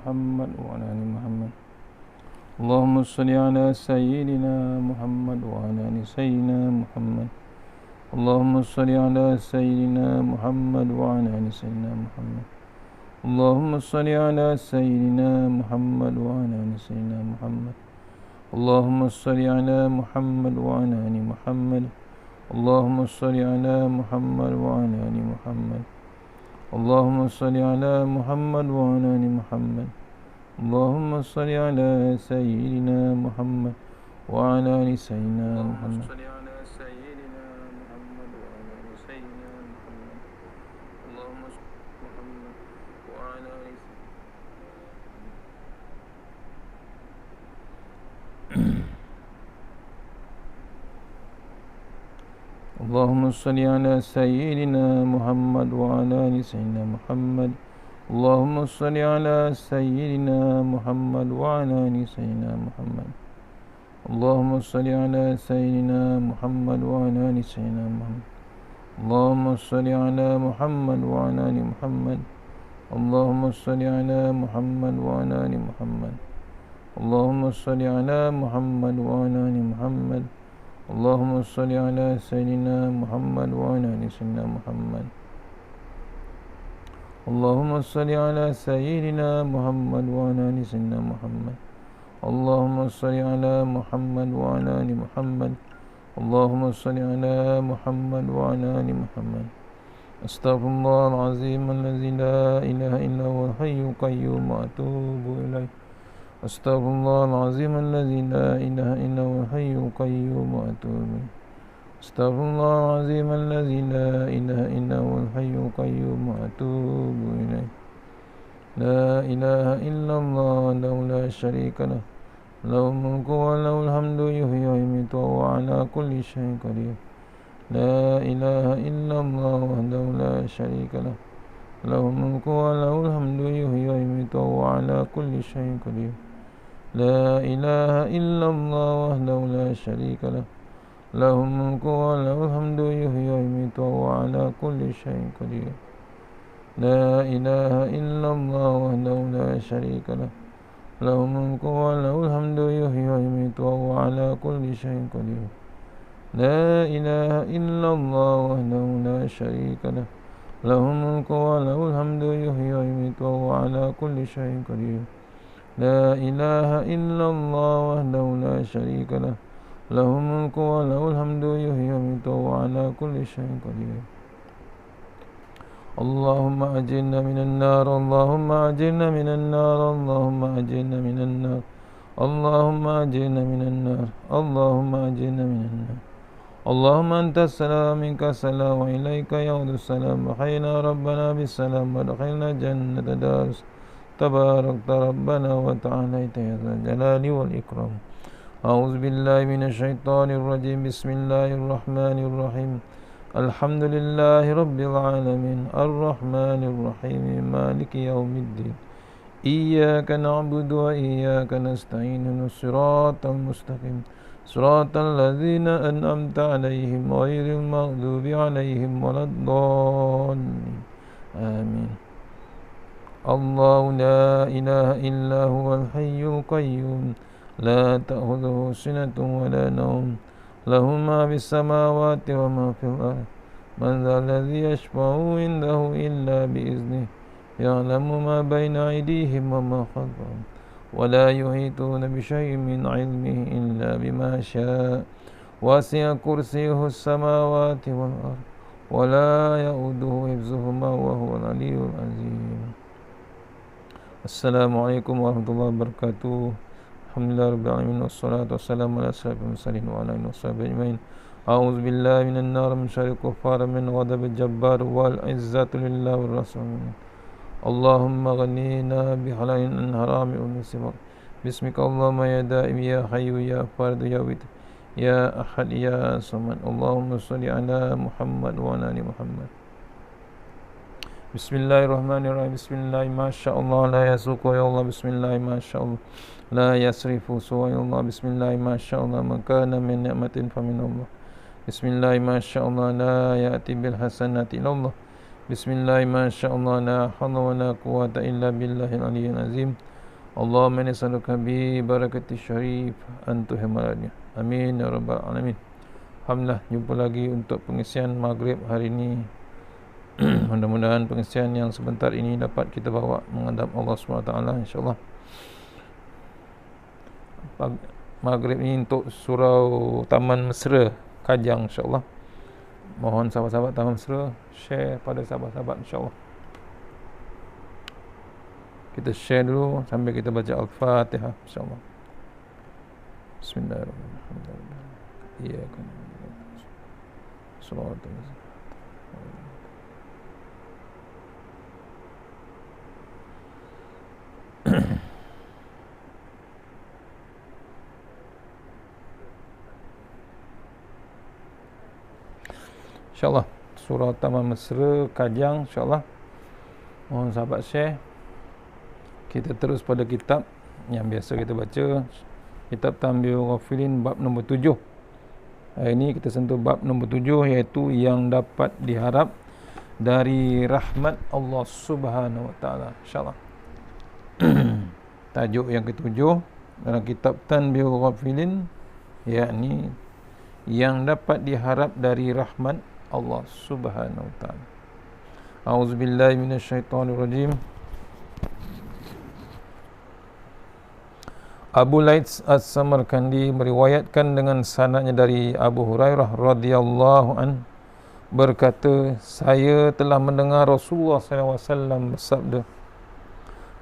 محمد وعلى آل محمد. اللهم صل على سيدنا محمد وعلى آل سيدنا محمد. اللهم صل على سيدنا محمد وعلى آل سيدنا محمد. اللهم صل على سيدنا محمد وعلى آل سيدنا محمد. اللهم صل على محمد وعلى آل محمد. اللهم صل على محمد وعلى آل محمد. اللهم صل على محمد وعلى آل محمد. اللهم صل على سيدنا محمد وعلى آل سيدنا محمد. اللهم صل على سيدنا محمد وعلى آل سيدنا محمد. اللهم صل على سيدنا محمد وعلى آل سيدنا محمد. اللهم صل على سيدنا محمد وعلى آل سيدنا محمد. اللهم صل على محمد وعلى آل محمد. اللهم صل على محمد وعلى آل محمد. اللهم صل على محمد وعلى آل محمد. اللهم صل على سيدنا محمد وعلى آل سيدنا محمد. اللهم صل على سيدنا محمد وعلى آل سيدنا محمد. اللهم صل على محمد وعلى آل محمد. اللهم صل على محمد وعلى آل محمد. أستغفر الله العظيم الذي لا إله إلا هو الحي القيوم وأتوب إليه. أستغفر الله العظيم الذي لا إله إلا هو الحي القيوم وأتوب إليه. أستغفر الله العظيم الذي لا إله إلا هو الحي القيوم وأتوب إليه. لا إله إلا الله وحده لا شريك له، له الملك وله الحمد يحيي ويميت وهو على كل شيء قدير. لا إله إلا الله وحده لا شريك له، له الملك وله الحمد يحيي ويميت وهو على كل شيء قدير. لا إله إلا الله وحده لا شريك له، له الملك وله الحمد يحيي ويميت وهو على كل شيء قدير. لا إله إلا الله وحده لا شريك له، له الملك وله الحمد يحيي ويميت وهو على كل شيء قدير. لا إله إلا الله وحده لا شريك له، له الملك وله الحمد يحيي ويميت وهو على كل شيء قدير. لا إله إلا الله وحده لا شريك له، له الملك وله الحمد يحيي ويميت وهو على كل شيء قدير. اللهم أجرنا من النار، اللهم أجرنا من النار، اللهم أجرنا من النار، اللهم أجرنا من النار، اللهم أجرنا من النار. اللهم أنت السلام منك السلام وإليك يعود السلام. وحينا ربنا بالسلام ودخلنا جنة دار. تباركت ربنا وتعاليت يا ذا الجلال والإكرام. أعوذ بالله من الشيطان الرجيم. بسم الله الرحمن الرحيم. الحمد لله رب العالمين الرحمن الرحيم مالك يوم الدين. إياك نعبد وإياك نستعين الصراط المستقيم صراط الذين أنعمت عليهم غير المغضوب عليهم ولا الضالين آمين. الله لا إله إلا هو الحي القيوم لا تأخذه سنة ولا نوم له ما في السماوات وما في الأرض. من ذا الذي يشفع عنده إلا بإذنه يعلم ما بين أيديهم وما خلفهم ولا يحيطون بشيء من علمه إلا بما شاء. وسع كرسيه السماوات والأرض ولا يؤوده حفظهما وهو العلي العظيم. Assalamualaikum warahmatullahi wabarakatuh. Alhamdulillah rabbil alamin wassalatu wassalamu ala asyrafil mursalin wa ala alihi washabihi ajmain. A'udzu billahi minan nar min syarril kuffar min ghadabil jabbar wal izzatu lillahi war rasul. Allahumma ghanina bi halalin an harami wa nisbak. Bismika Allahumma ya daim ya hayyu ya fardu ya wit ya ahad ya samad. Allahumma shalli ala Muhammad wa ala ali Muhammad. Bismillahirrahmanirrahim. Bismillah masyaallah la yasuqu ya Allah. Bismillah masyaallah la yasrifu suwa ya Allah. Bismillah masyaallah makana min ni'matin fa min Allah. Bismillah masyaallah la ya'ti bil hasanati illa Allah. Bismillah masyaallah la hawla wa la quwwata illa billahil aliyyil azim. Allahumma inni as'aluka bi barakati syarif an tuhmalani. Amin ya rabbal alamin. Alhamdulillah, jumpa lagi untuk pengisian maghrib hari ini. Mudah-mudahan pengisian yang sebentar ini dapat kita bawa menghadap Allah SWT, insyaAllah. Maghrib ini untuk surau Taman Mesra Kajang, insyaAllah. Mohon sahabat-sahabat Taman Mesra share pada sahabat-sahabat, insyaAllah. Kita share dulu sambil kita baca Al-Fatihah, insyaAllah. Bismillahirrahmanirrahim. Iyaka na'budu wa iyyaka nasta'in. Shiratal ladzina InsyaAllah surah Taman Mesra Kajang, insyaAllah. Mohon sahabat share. Kita terus pada kitab yang biasa kita baca, kitab Tanbihul Ghafilin bab nombor 7. Hari ini kita sentuh bab nombor 7, iaitu yang dapat diharap dari rahmat Allah Subhanahu Wa Taala, insyaAllah. Tajuk yang ketujuh dalam kitab Tanbihul Ghafilin, yakni yang dapat diharap dari rahmat Allah Subhanahu Wa Taala. A'udzubillahi minasyaitonirrajim. Abu Laits As-Samarkandi meriwayatkan dengan sanadnya dari Abu Hurairah radhiyallahu an berkata, saya telah mendengar Rasulullah SAW bersabda,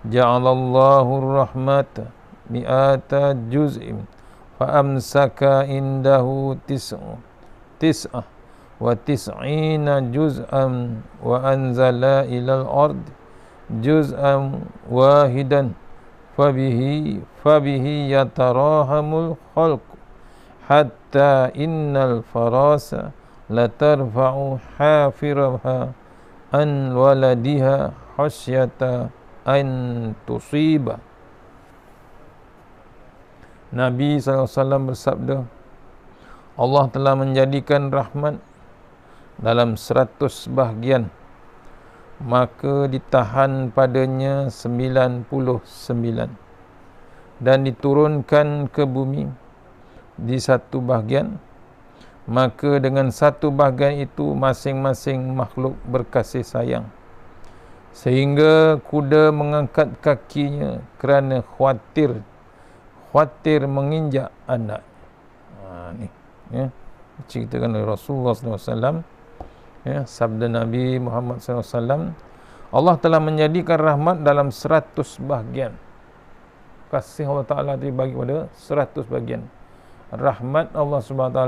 ja'alallahu rahmata mi'ata juz'in fa amsaka indahu tis'ah wa tis'ina juz'an wa anzala ilal ard juz'an wahidan fabihi yatarahamul khalq hatta innal farasa latarfa'u hafiraha an waladiha khasyata an tusiba. Nabi SAW bersabda, Allah telah menjadikan rahmat dalam 100 bahagian, maka ditahan padanya 99 dan diturunkan ke bumi di 1 bahagian, maka dengan 1 bahagian itu masing-masing makhluk berkasih sayang, sehingga kuda mengangkat kakinya kerana khawatir menginjak anak. Ni ya, ceritakan oleh Rasulullah SAW. Ya, sabda Nabi Muhammad SAW, Allah telah menjadikan rahmat dalam 100 bahagian. Kasih Allah Ta'ala dibagi pada 100 bahagian. Rahmat Allah SWT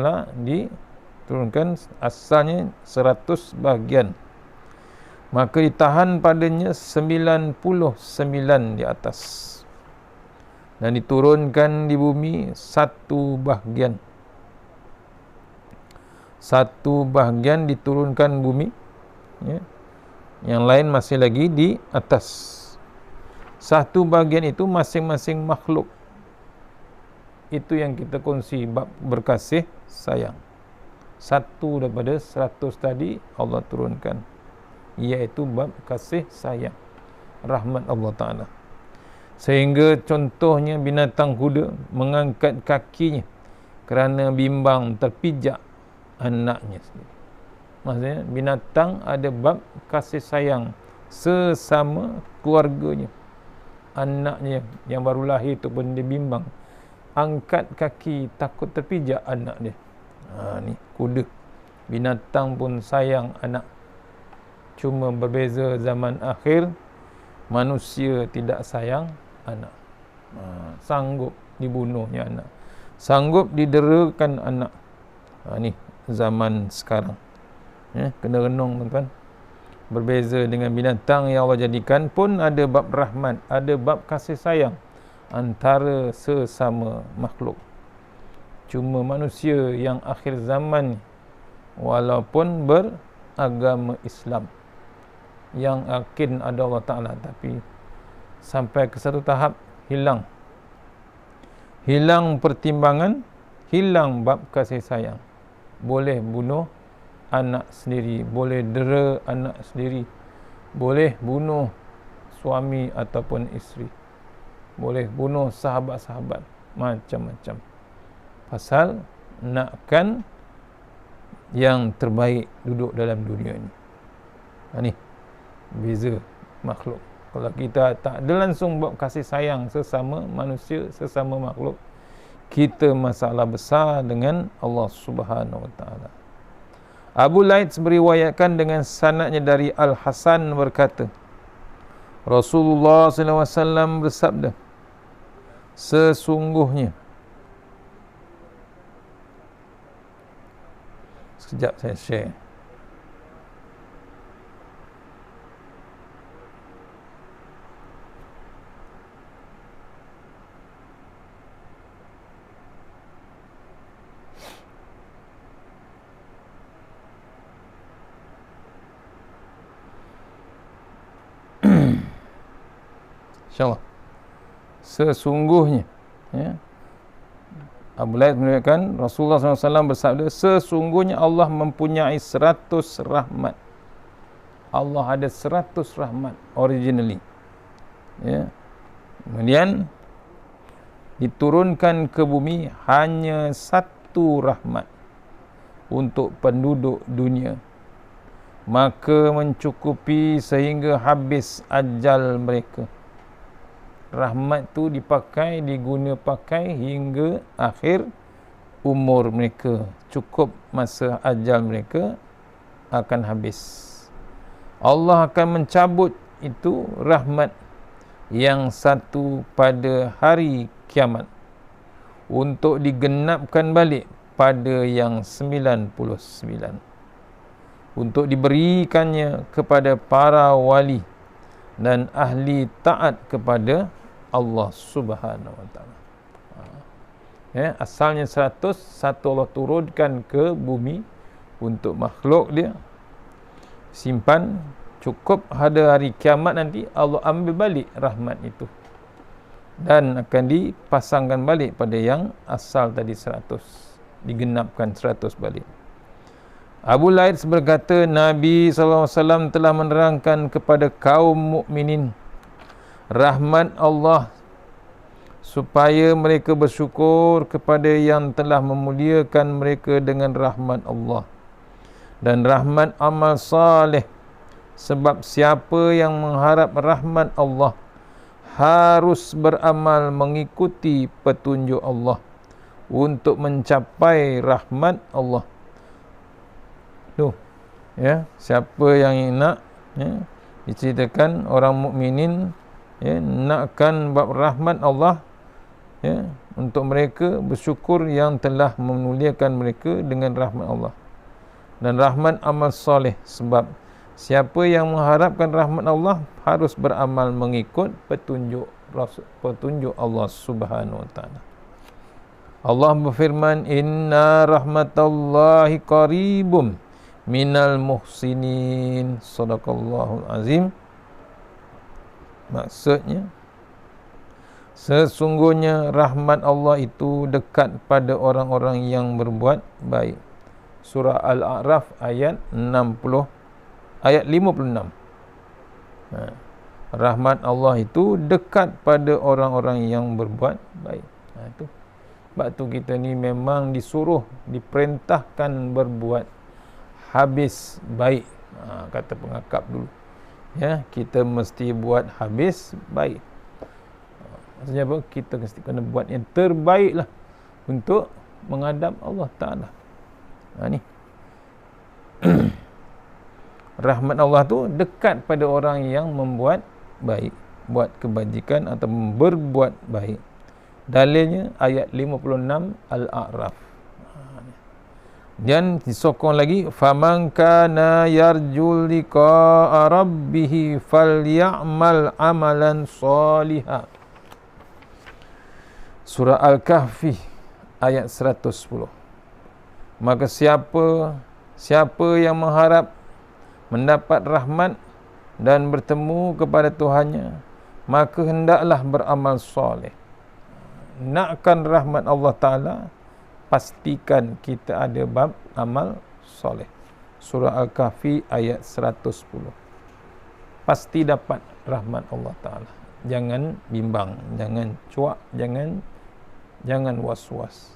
diturunkan asalnya 100 bahagian, maka ditahan padanya 99 di atas dan diturunkan di bumi 1 bahagian. 1 bahagian diturunkan bumi, ya. Yang lain masih lagi di atas. 1 bahagian itu masing-masing makhluk. Itu yang kita kongsi bab berkasih sayang. 1 daripada 100 tadi Allah turunkan, iaitu bab kasih sayang, rahmat Allah Ta'ala. Sehingga contohnya binatang kuda mengangkat kakinya kerana bimbang terpijak anaknya sendiri. Maksudnya binatang ada bab kasih sayang sesama keluarganya. Anaknya yang baru lahir tu pun dia bimbang, angkat kaki takut terpijak anak dia. Ni kuda. Binatang pun sayang anak. Cuma berbeza zaman akhir, manusia tidak sayang anak. Sanggup dibunuhnya anak, sanggup diderakan anak. Ni zaman sekarang, ya, kena renung tuan-tuan. Berbeza dengan binatang yang Allah jadikan pun ada bab rahmat, ada bab kasih sayang antara sesama makhluk. Cuma manusia yang akhir zaman, walaupun beragama Islam, yang yakin ada Allah Ta'ala, tapi sampai ke satu tahap hilang pertimbangan, hilang bab kasih sayang. Boleh bunuh anak sendiri, boleh dera anak sendiri, boleh bunuh suami ataupun isteri. boleh bunuh sahabat-sahabat, macam-macam. Pasal nakkan yang terbaik duduk dalam dunia ni. Ni beza makhluk. Kalau kita tak ada langsung buat kasih sayang sesama manusia, sesama makhluk, kita masalah besar dengan Allah Subhanahu Wa Taala. Abu Laits meriwayatkan dengan sanadnya dari Al-Hasan berkata, Rasulullah SAW bersabda, sesungguhnya, sekejap saya share. InsyaAllah. Sesungguhnya, ya, Abu Laits meriwayatkan Rasulullah SAW bersabda, sesungguhnya Allah mempunyai 100 rahmat. Allah ada 100 rahmat originally. Ya. Kemudian diturunkan ke bumi hanya 1 rahmat untuk penduduk dunia. Maka mencukupi sehingga habis ajal mereka. Rahmat tu dipakai, diguna pakai hingga akhir umur mereka. Cukup masa ajal mereka akan habis. Allah akan mencabut itu rahmat yang satu pada hari kiamat untuk digenapkan balik pada yang 99, untuk diberikannya kepada para wali dan ahli taat kepada Allah Subhanahu Wa Taala. Ya, asalnya 100, satu Allah turunkan ke bumi untuk makhluk dia simpan, cukup ada hari kiamat nanti Allah ambil balik rahmat itu dan akan dipasangkan balik pada yang asal tadi 100, digenapkan 100 balik. Abu Laits berkata, Nabi SAW telah menerangkan kepada kaum mukminin rahmat Allah supaya mereka bersyukur kepada yang telah memuliakan mereka dengan rahmat Allah dan rahmat amal saleh. Sebab siapa yang mengharap rahmat Allah harus beramal mengikuti petunjuk Allah untuk mencapai rahmat Allah. Tu, ya, siapa yang nak, ya, diceritakan orang mukminin, ya, nakkan bab rahmat Allah, ya, untuk mereka bersyukur yang telah memuliakan mereka dengan rahmat Allah dan rahmat amal soleh. Sebab siapa yang mengharapkan rahmat Allah harus beramal mengikut petunjuk Allah Subhanahu Wa Taala. Allah berfirman, Inna rahmatallahi qaribum minal muhsinin. Sadaqallahul azim. Maksudnya, sesungguhnya rahmat Allah itu dekat pada orang-orang yang berbuat baik. Surah Al-A'raf ayat 56. Rahmat Allah itu dekat pada orang-orang yang berbuat baik. Itu. Sebab tu kita ni memang disuruh, diperintahkan berbuat habis baik. Kata pengakap dulu, ya, kita mesti buat habis baik. Maksudnya apa? Kita mesti kena buat yang terbaik lah untuk menghadap Allah Ta'ala. Ni rahmat Allah tu dekat pada orang yang membuat baik, buat kebajikan atau berbuat baik. Dalilnya ayat 56 Al-A'raf. Dan disokong lagi, faman kana yarjul liqa'a rabbih falyamal amalan shalihan. Surah Al-Kahfi ayat 110. Maka siapa yang mengharap mendapat rahmat dan bertemu kepada Tuhannya, maka hendaklah beramal soleh. Nakkan rahmat Allah Ta'ala, pastikan kita ada bab amal soleh. Surah Al-Kahfi ayat 110. Pasti dapat rahmat Allah Ta'ala. jangan bimbang, jangan cuak, jangan was-was.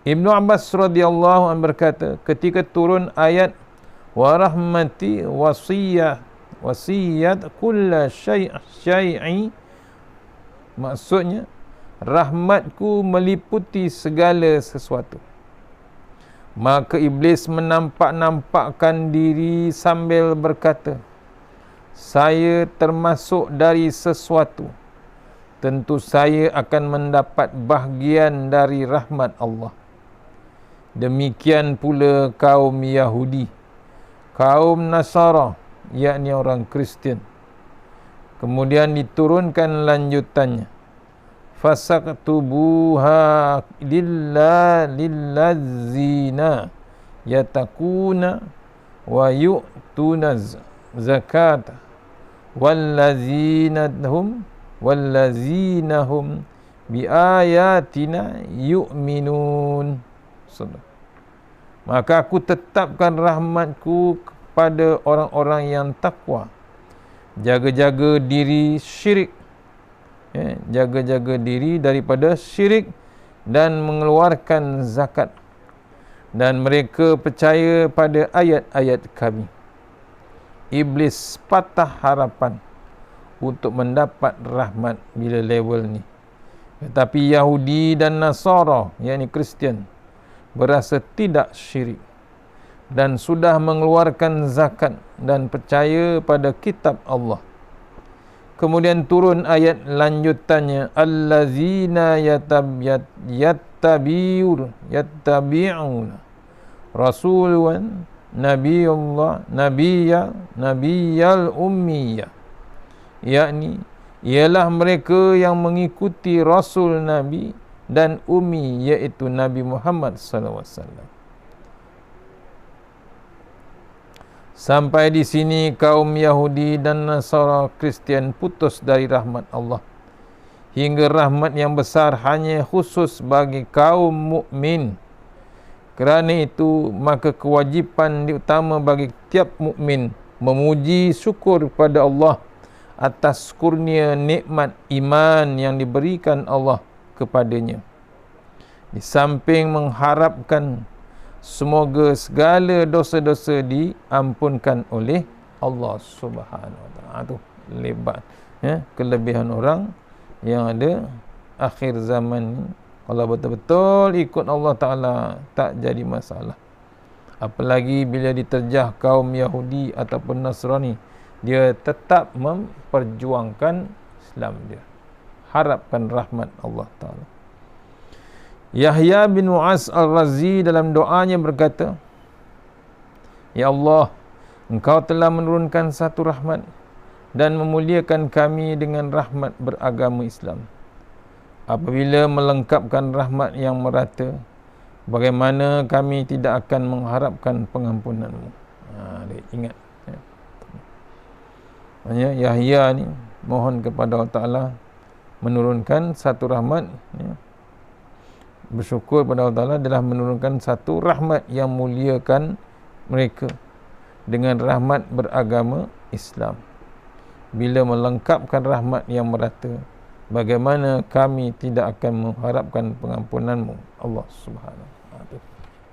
Ibnu Abbas radhiyallahu anhu berkata, ketika turun ayat wa rahmati wasiyat kulla syai'i, maksudnya rahmatku meliputi segala sesuatu. Maka iblis menampak-nampakkan diri sambil berkata, saya termasuk dari sesuatu. Tentu saya akan mendapat bahagian dari rahmat Allah. Demikian pula kaum Yahudi, kaum Nasara, yakni orang Kristian. Kemudian diturunkan lanjutannya, fasaktubuha lillazina yatakuna wa yu'tuna zakata wallazina hum biayatina yu'minun. Maka aku tetapkan rahmatku kepada orang-orang yang takwa, jaga-jaga diri syirik, jaga-jaga diri daripada syirik dan mengeluarkan zakat, dan mereka percaya pada ayat-ayat kami. Iblis patah harapan untuk mendapat rahmat bila level ni. Tetapi Yahudi dan Nasara, yakni Kristian, berasa tidak syirik dan sudah mengeluarkan zakat dan percaya pada kitab Allah. Kemudian turun ayat lanjutannya, allazina yattabi'una rasulan nabiyal ummiyah, yakni ialah mereka yang mengikuti Rasul Nabi dan Ummi, iaitu Nabi Muhammad SAW. Sampai di sini kaum Yahudi dan Nasara Kristian putus dari rahmat Allah, hingga rahmat yang besar hanya khusus bagi kaum mukmin. Kerana itu, maka kewajipan utama bagi tiap mukmin memuji syukur kepada Allah atas kurnia nikmat iman yang diberikan Allah kepadanya, di samping mengharapkan semoga segala dosa-dosa diampunkan oleh Allah Subhanahu Wa Taala. Itu lebat kelebihan orang yang ada akhir zaman ni. Kalau betul-betul ikut Allah Ta'ala, tak jadi masalah. Apalagi bila diterjah kaum Yahudi ataupun Nasrani, dia tetap memperjuangkan Islam dia, harapkan rahmat Allah Ta'ala. Yahya bin Mu'az al-Razi dalam doanya berkata, Ya Allah, Engkau telah menurunkan satu rahmat dan memuliakan kami dengan rahmat beragama Islam. Apabila melengkapkan rahmat yang merata, bagaimana kami tidak akan mengharapkan pengampunan-Mu? Dia ingat. Maksudnya Yahya ni mohon kepada Allah Ta'ala menurunkan satu rahmat, bersyukur kepada Allah Ta'ala adalah menurunkan satu rahmat yang muliakan mereka dengan rahmat beragama Islam. Bila melengkapkan rahmat yang merata, bagaimana kami tidak akan mengharapkan pengampunan-Mu, Allah Subhanahu Wa Taala.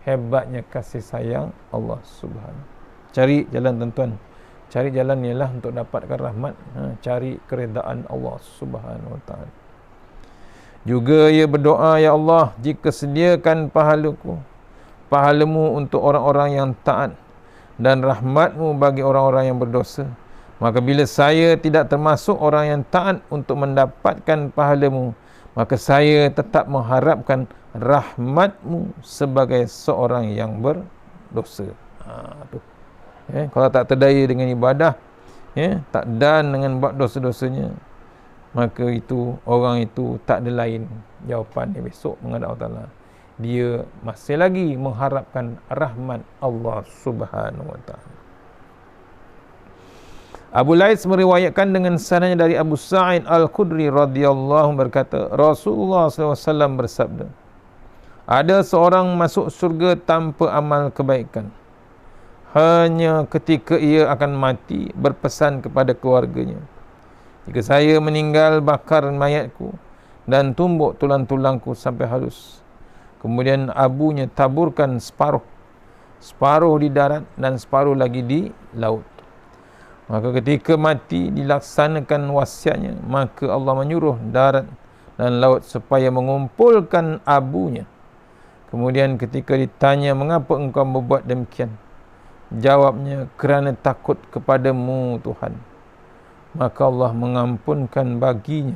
Hebatnya kasih sayang Allah Subhanahu. Cari jalan tuan-tuan. Cari jalan ialah untuk dapatkan rahmat, cari keredaan Allah Subhanahu Wa Taala. Juga ia berdoa, Ya Allah, jika sediakan pahalamu untuk orang-orang yang taat dan rahmat-Mu bagi orang-orang yang berdosa, maka bila saya tidak termasuk orang yang taat untuk mendapatkan pahala-Mu, maka saya tetap mengharapkan rahmat-Mu sebagai seorang yang berdosa. Kalau tak terdaya dengan ibadah, tak dan dengan buat dosa-dosanya, maka itu orang itu tak ada lain jawapan dia besok menghadap Allah Ta'ala. Dia masih lagi mengharapkan rahmat Allah Subhanahu Wa Ta'ala. Abu Laits meriwayatkan dengan sanadnya dari Abu Sa'id Al-Khudri radhiyallahu berkata, Rasulullah SAW bersabda, ada seorang masuk surga tanpa amal kebaikan. Hanya ketika ia akan mati berpesan kepada keluarganya, Jika saya meninggal, bakar mayatku dan tumbuk tulang-tulangku sampai halus. Kemudian abunya taburkan separuh di darat dan separuh lagi di laut. Maka ketika mati dilaksanakan wasiatnya, maka Allah menyuruh darat dan laut supaya mengumpulkan abunya. Kemudian ketika ditanya, mengapa engkau berbuat demikian? Jawabnya, kerana takut kepadamu Tuhan. Maka Allah mengampunkan baginya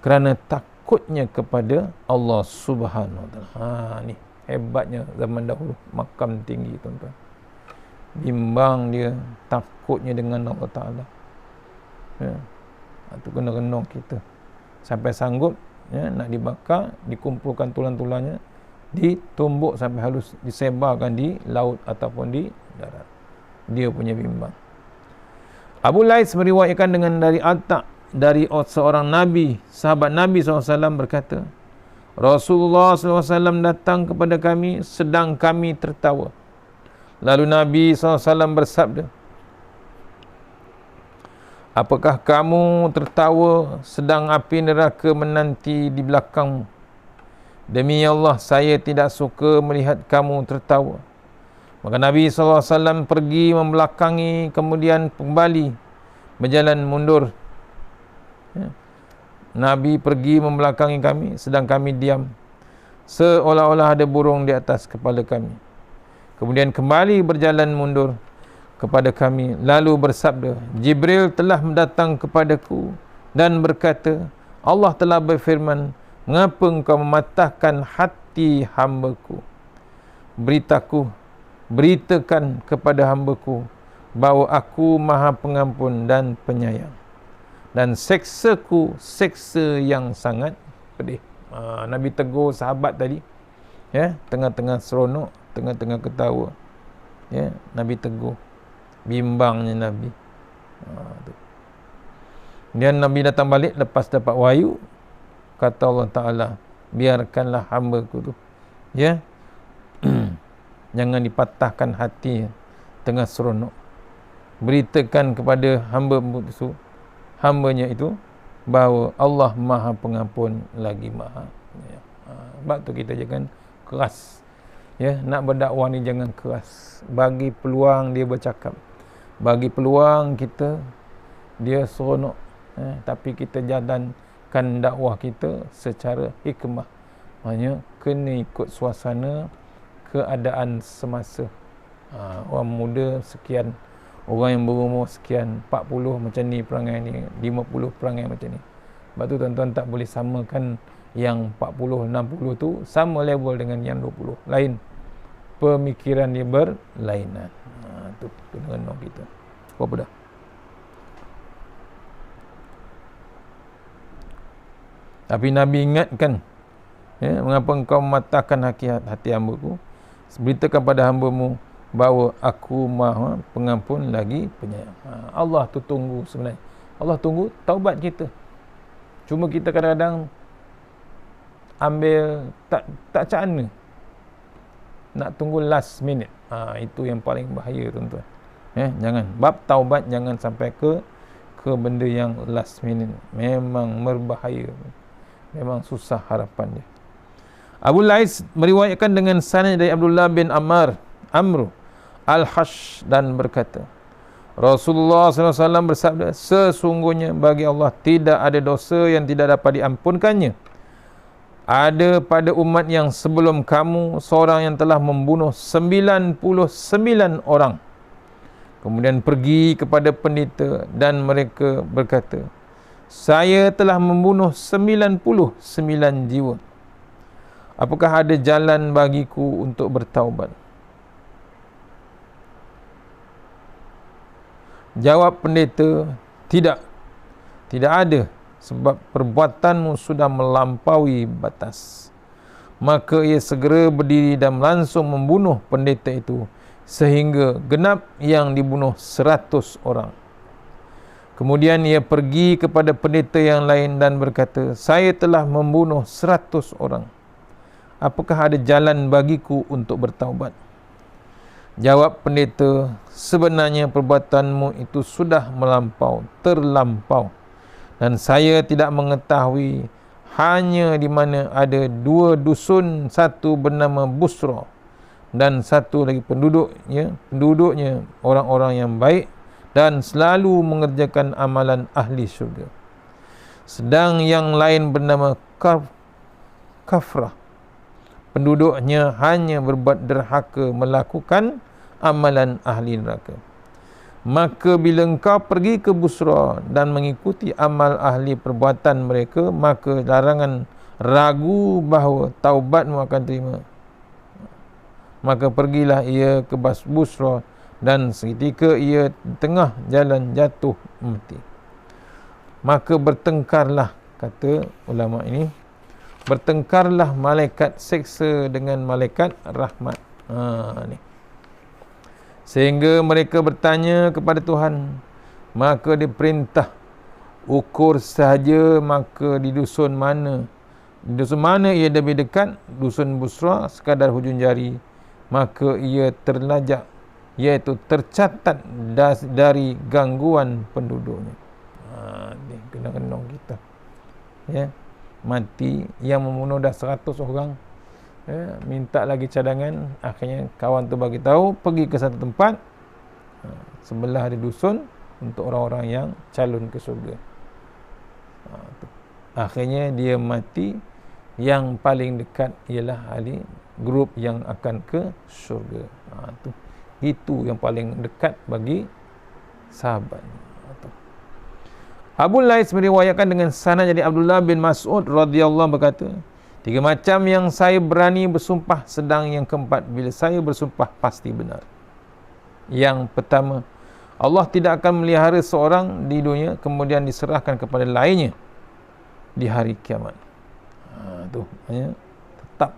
kerana takutnya kepada Allah Subhanahu Wa Taala. Ni hebatnya zaman dahulu, makam tinggi tuan-tuan. Bimbang dia, takutnya dengan Allah Ta'ala. Ya. Itu kena renung kita. Sampai sanggup nak dibakar, dikumpulkan tulang-tulangnya, ditumbuk sampai halus, disebarkan di laut ataupun di darat. Dia punya bimbang. Abu Lais meriwayatkan dengan dari Atta, dari seorang Nabi, sahabat Nabi SAW berkata, Rasulullah SAW datang kepada kami sedang kami tertawa. Lalu Nabi SAW bersabda, apakah kamu tertawa sedang api neraka menanti di belakangmu? Demi Allah, saya tidak suka melihat kamu tertawa. Maka Nabi SAW pergi membelakangi, kemudian kembali berjalan mundur. Nabi pergi membelakangi kami, sedang kami diam, seolah-olah ada burung di atas kepala kami. Kemudian kembali berjalan mundur kepada kami, lalu bersabda, Jibril telah datang kepadaku dan berkata, Allah telah berfirman, mengapa engkau mematahkan hati hamba-Ku? Beritakan kepada hamba-Ku bahawa Aku Maha Pengampun dan Penyayang, dan seksa-Ku seksa yang sangat pedih. Nabi tegur sahabat tadi, ya, tengah-tengah seronok, tengah-tengah ketawa, ya, Nabi tegur. Bimbangnya Nabi. Kemudian Nabi datang balik lepas dapat wahyu. Kata Allah Ta'ala, biarkanlah hamba-Ku tu, ya, jangan dipatahkan hati tengah seronok. Beritakan kepada hambanya itu bahawa Allah Maha Pengampun lagi Maha. Sebab tu kita jangan keras. Ya, nak berdakwah ni jangan keras. Bagi peluang dia bercakap. Bagi peluang kita dia seronok. Tapi kita jalankan dakwah kita secara hikmah. Maknanya kena ikut suasana keadaan semasa. Orang muda sekian, orang yang berumur sekian, 40 macam ni perangai ni, 50 perangai macam ni. Sebab tu tuan-tuan tak boleh samakan yang 40, 60 tu sama level dengan yang 20. Lain. Pemikiran dia berlainan. Tu kena kita. Apa dah? Tapi Nabi ingatkan, ya, mengapa engkau mematahkan hati hamba-Ku? Beritakan pada hamba-Mu bahawa Aku Maha Pengampun lagi Penyayang. Allah tu tunggu sebenarnya. Allah tunggu taubat kita. Cuma kita kadang-kadang ambil tak cakna. Nak tunggu last minute. Itu yang paling bahaya tuan-tuan. Jangan. Bab taubat jangan sampai ke benda yang last minute. Memang berbahaya. Memang susah harapan dia. Abu Lais meriwayatkan dengan sanad dari Abdullah bin Amr Al-Hash dan berkata, Rasulullah SAW bersabda, sesungguhnya bagi Allah tidak ada dosa yang tidak dapat diampunkannya. Ada pada umat yang sebelum kamu seorang yang telah membunuh 99 orang. Kemudian pergi kepada pendeta dan mereka berkata, saya telah membunuh 99 jiwa. Apakah ada jalan bagiku untuk bertaubat? Jawab pendeta, tidak ada, sebab perbuatanmu sudah melampaui batas. Maka ia segera berdiri dan langsung membunuh pendeta itu, sehingga genap yang dibunuh 100 orang. Kemudian ia pergi kepada pendeta yang lain dan berkata, saya telah membunuh 100 orang. Apakah ada jalan bagiku untuk bertaubat? Jawab pendeta, sebenarnya perbuatanmu itu sudah terlampau. Dan saya tidak mengetahui hanya di mana ada 2 dusun, satu bernama Busra dan satu lagi penduduknya orang-orang yang baik dan selalu mengerjakan amalan ahli syurga. Sedang yang lain bernama Kafrah, penduduknya hanya berbuat derhaka melakukan amalan ahli neraka. Maka bila engkau pergi ke Busra dan mengikuti amal ahli perbuatan mereka, maka larangan ragu bahawa taubatmu akan terima. Maka pergilah ia ke Busra dan seketika ia di tengah jalan jatuh mati. Maka bertengkarlah, kata ulama ini, bertengkarlah malaikat seksa dengan malaikat rahmat. Ni. Sehingga mereka bertanya kepada Tuhan, maka diperintah ukur sahaja, maka di dusun mana ia lebih dekat, dusun Busra sekadar hujung jari, maka ia terlajak, iaitu tercatat dari gangguan penduduknya. Ni kena-kenong kita. Ya, mati yang membunuh dah 100 orang. Ya, minta lagi cadangan. Akhirnya kawan tu bagi tahu pergi ke satu tempat sebelah ada dusun untuk orang-orang yang calon ke syurga. Akhirnya dia mati. Yang paling dekat ialah ahli grup yang akan ke syurga. Itu yang paling dekat bagi sahabat. Abu Lais meriwayatkan dengan sanad dari Abdullah bin Mas'ud radhiyallahu berkata, 3 macam yang saya berani bersumpah, sedang yang keempat bila saya bersumpah pasti benar. Yang pertama, Allah tidak akan melihara seorang di dunia kemudian diserahkan kepada lainnya di hari kiamat. Tu maknanya tetap.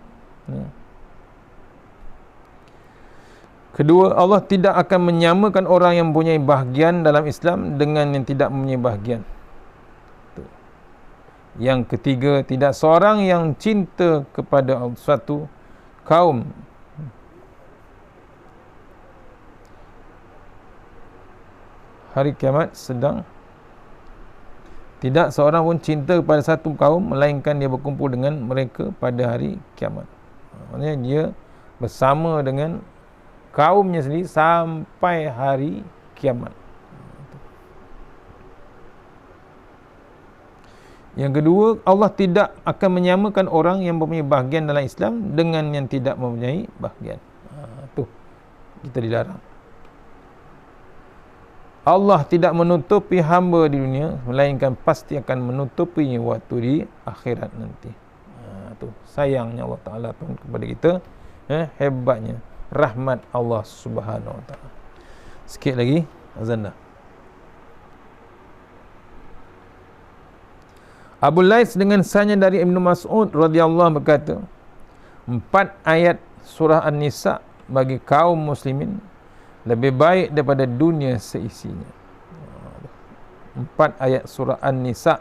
Kedua, Allah tidak akan menyamakan orang yang mempunyai bahagian dalam Islam dengan yang tidak mempunyai bahagian. Yang ketiga, tidak seorang yang cinta kepada suatu kaum hari kiamat tidak seorang pun cinta kepada satu kaum melainkan dia berkumpul dengan mereka pada hari kiamat. Maksudnya dia bersama dengan kaumnya sendiri sampai hari kiamat. Yang kedua, Allah tidak akan menyamakan orang yang mempunyai bahagian dalam Islam dengan yang tidak mempunyai bahagian. Tu kita dilarang. Allah tidak menutupi hamba di dunia, melainkan pasti akan menutupinya waktu di akhirat nanti. Tu sayangnya Allah Ta'ala kepada kita. Hebatnya rahmat Allah Subhanahu Wa Ta'ala. Sikit lagi azan dah. Abu Lais dengan sanad dari Ibnu Mas'ud radhiyallahu berkata, 4 ayat surah An-Nisa bagi kaum muslimin lebih baik daripada dunia seisinya. 4 ayat surah An-Nisa.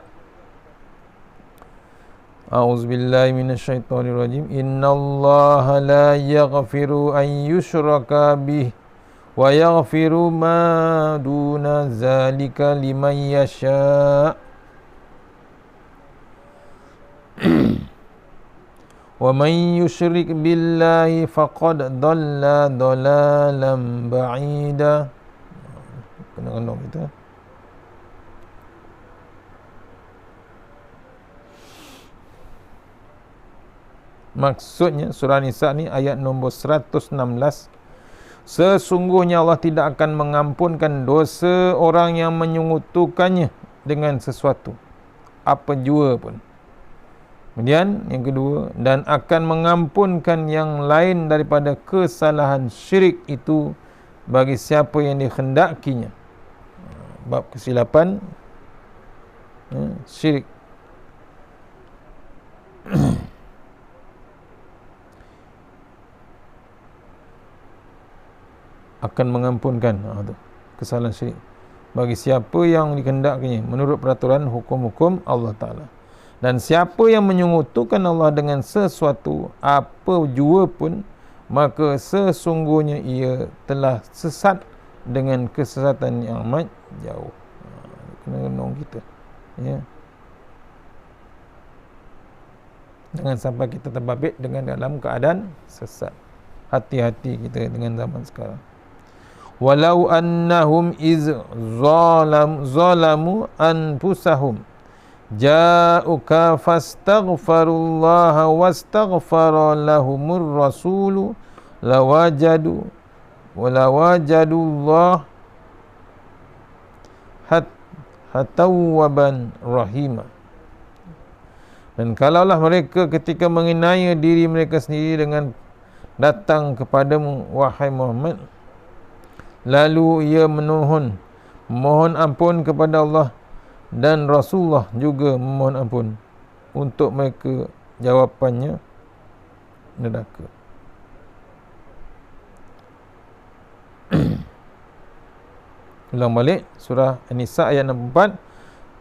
A'udzubillahi minasyaitonirrajim. Innallaha la yaghfiru an yushraka bih wa yaghfiru ma duna zalika liman yasha'. Wa man yusyrik billahi faqad dhalla dhalalan ba'ida. Kena kita. Maksudnya surah Nisa ni ayat nombor 116. Sesungguhnya Allah tidak akan mengampunkan dosa orang yang menyekutukannya dengan sesuatu, apa jua pun. Kemudian yang kedua, dan akan mengampunkan yang lain daripada kesalahan syirik itu bagi siapa yang dikhendakinya. Bab kesilapan syirik. Akan mengampunkan kesalahan syirik bagi siapa yang dikehendakinya menurut peraturan hukum-hukum Allah Ta'ala. Dan siapa yang menyekutukan Allah dengan sesuatu apa jua pun, maka sesungguhnya ia telah sesat dengan kesesatan yang amat jauh. Kena renung kita, ya. Jangan sampai kita terbabit dengan dalam keadaan sesat. Hati-hati kita dengan zaman sekarang. Walau annahum iz zalamu anfusahum ja'uka fastaghfarullaha wastaghfara lahumur rasulu lawajadullah tawwaban rahimah. Dan kalaulah mereka ketika mengenai diri mereka sendiri dengan datang kepadamu wahai Muhammad, lalu ia mohon ampun kepada Allah dan Rasulullah juga memohon ampun, untuk mereka jawapannya neraka. Ulang balik surah An-Nisa ayat 64.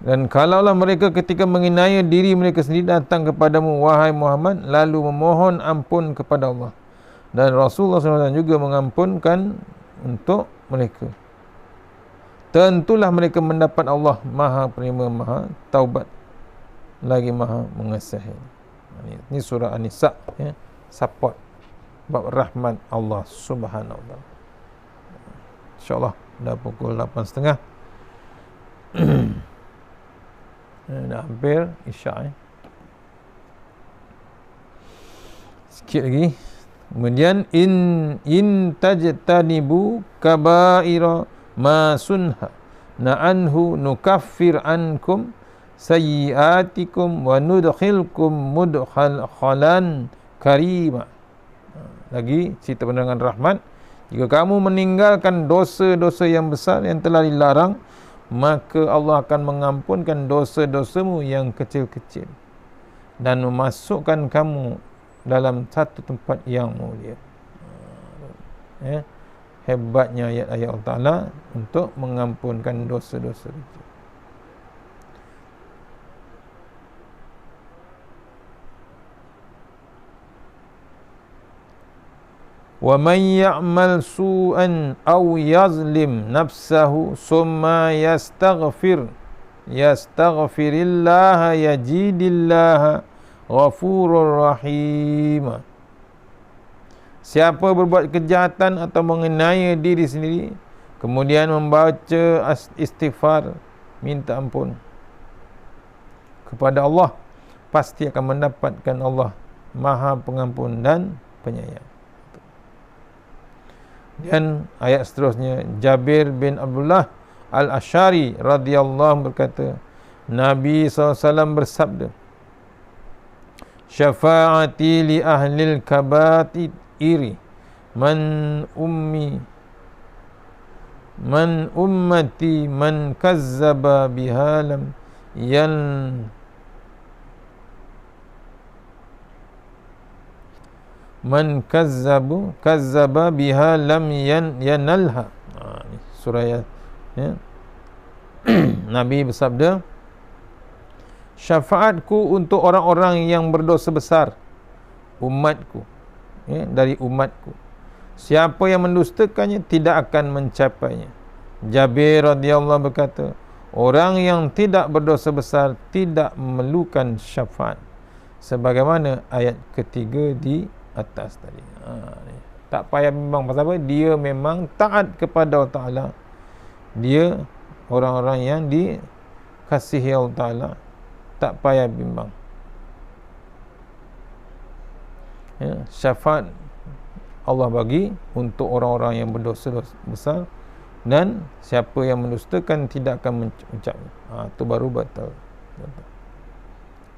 Dan kalaulah mereka ketika mengenai diri mereka sendiri datang kepadamu wahai Muhammad, lalu memohon ampun kepada Allah dan Rasulullah SAW juga mengampunkan untuk mereka, tentulah mereka mendapat Allah Maha Penerima, Maha Taubat, lagi Maha Mengasihi. Ini surah An-Nisa, ya, support bab rahmat Allah Subhanahu wa taala. InsyaAllah dah pukul 8.30. Dah hampir Isyak. Sikit lagi. Kemudian in tajtanibu kabaira ma sunha na'anhu nukaffir ankum sayyiatikum wa nudkhilkum mudkhalan karima. Lagi cerita penerangan rahmat. Jika kamu meninggalkan dosa-dosa yang besar yang telah dilarang, maka Allah akan mengampunkan dosa-dosamu yang kecil-kecil dan memasukkan kamu dalam satu tempat yang mulia. Hebatnya ayat-ayat Allah Ta'ala untuk mengampunkan dosa-dosa kecil. Wa man ya'mal su'an aw yazlim nafsahu summa yastaghfirillaha yajidillaha ghafurur rahim. Siapa berbuat kejahatan atau mengenai diri sendiri, kemudian membaca istighfar, minta ampun kepada Allah, pasti akan mendapatkan Allah Maha Pengampun dan Penyayang. Dan ayat seterusnya, Jabir bin Abdullah Al-Asy'ari radhiyallahu berkata, Nabi SAW bersabda, syafaati li ahlil kabairi man ummati man kazzaba bihalam man kazzaba biha lam yanalha. Ini surah ya. Nabi bersabda, syafaatku untuk orang-orang yang berdosa besar, umatku, dari umatku, siapa yang mendustakannya tidak akan mencapainya. Jabir radhiyallahu berkata, orang yang tidak berdosa besar tidak memerlukan syafaat, sebagaimana ayat ketiga di atas tadi. Tak payah bimbang pasal apa? Dia memang taat kepada Allah Ta'ala. Dia orang-orang yang dikasihi Allah Ta'ala. Tak payah bimbang. Syafaat Allah bagi untuk orang-orang yang berdosa besar, dan siapa yang mendustakan tidak akan mengucapnya. Itu baru batal.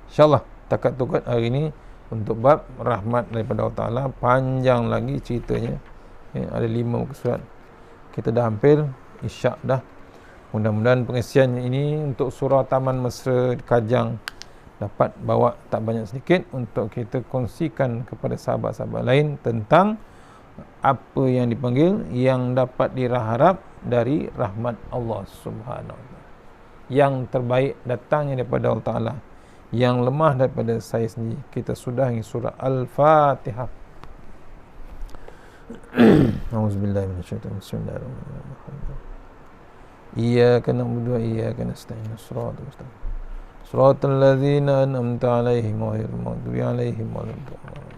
InsyaAllah takat tukat hari ini untuk bab rahmat daripada Allah Ta'ala. Panjang lagi ceritanya, ada 5 muka surat. Kita dah hampir Isyak dah. Mudah-mudahan pengisian ini untuk surah Taman Mesra Kajang dapat bawa tak banyak sedikit untuk kita kongsikan kepada sahabat-sahabat lain tentang apa yang dipanggil yang dapat dirahap dari rahmat Allah Subhanahu wa taala. Yang terbaik datangnya daripada Allah Ta'ala, yang lemah daripada saya sendiri. Kita sudahi surah Al-Fatihah. Auzubillahi minasyaitonir rajim. Bismillahirrahmanirrahim. Iyyaka na'budu wa iyyaka nasta'in. Shiratal mustaqim. Shiratal ladzina an'amta 'alaihim ghairil maghdubi 'alaihim waladdallin.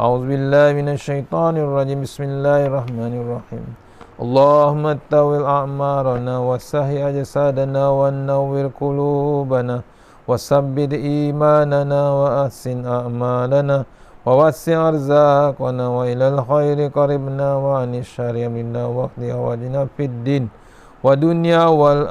A'udzu billahi minasyaitonir rajim. Bismillahirrahmanirrahim. Allahumma tawil a'marana wa sahhi ajsadana wa nawwir qulubana wa sabbit imanana wa ahsin a'malana wa wassi' arzaqana wa ilal khairi qaribna wa anis syarri minna wa qdi hawajina fid din wa dunya wal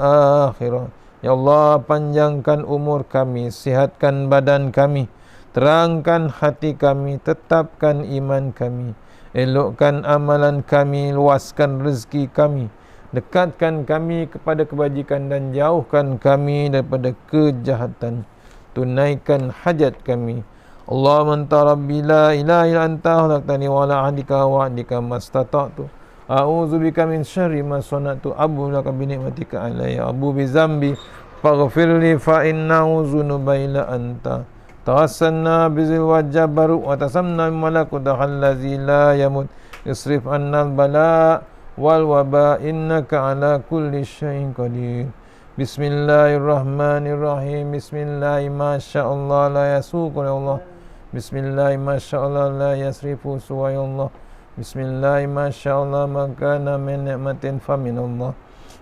akhirah. Ya Allah, panjangkan umur kami, sihatkan badan kami, terangkan hati kami, tetapkan iman kami, elokkan amalan kami, luaskan rezeki kami, dekatkan kami kepada kebajikan dan jauhkan kami daripada kejahatan. Tunaikan hajat kami. Allahumma anta rabbi la ilaha illa anta khalaqtani wa ala ahdika wa wa'dika mastata'tu. A'udzubika min syarri ma sana'tu. Abu laka bi ni'matika alayya abu bi zambi faghfirli fa innahu dzunuba illa anta. Tawassalna bizil wajabaru wa tasamna malakut allazi la yamut. Isrif anna al-bala wal waba innaka ala kulli syai'in qadir. Bismillahirrahmanirrahim. Bismillah masyaallah la yasuqu ya Allah. Bismillah masyaallah la yasrifu suwa ya Allah. Bismillah masyaallah makana min ni'matin fa min Allah.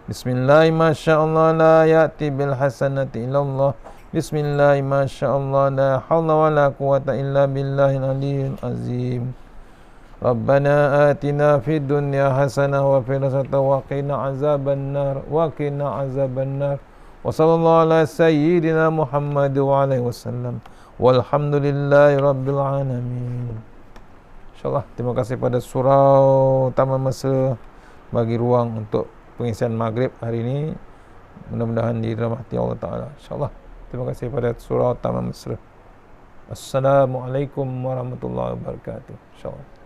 Bismillah masyaallah la ya'ti bil hasanati illa Allah. Bismillah masyaallah la haula wala quwata illa billahil aliyyil azim. Rabbana atina fid dunya hasanah wa fil akhirati wa qina azaban nar wa qina azaban nar. Wa sallallahu ala sayyidina Muhammad wa alaihi wasallam. Walhamdulillahi rabbil alamin. InsyaAllah, terima kasih pada surau Taman Mesra bagi ruang untuk pengisian maghrib hari ini. Mudah-mudahan dirahmati Allah Ta'ala. InsyaAllah, terima kasih pada surau Taman Mesra. Assalamualaikum warahmatullahi wabarakatuh. InsyaAllah.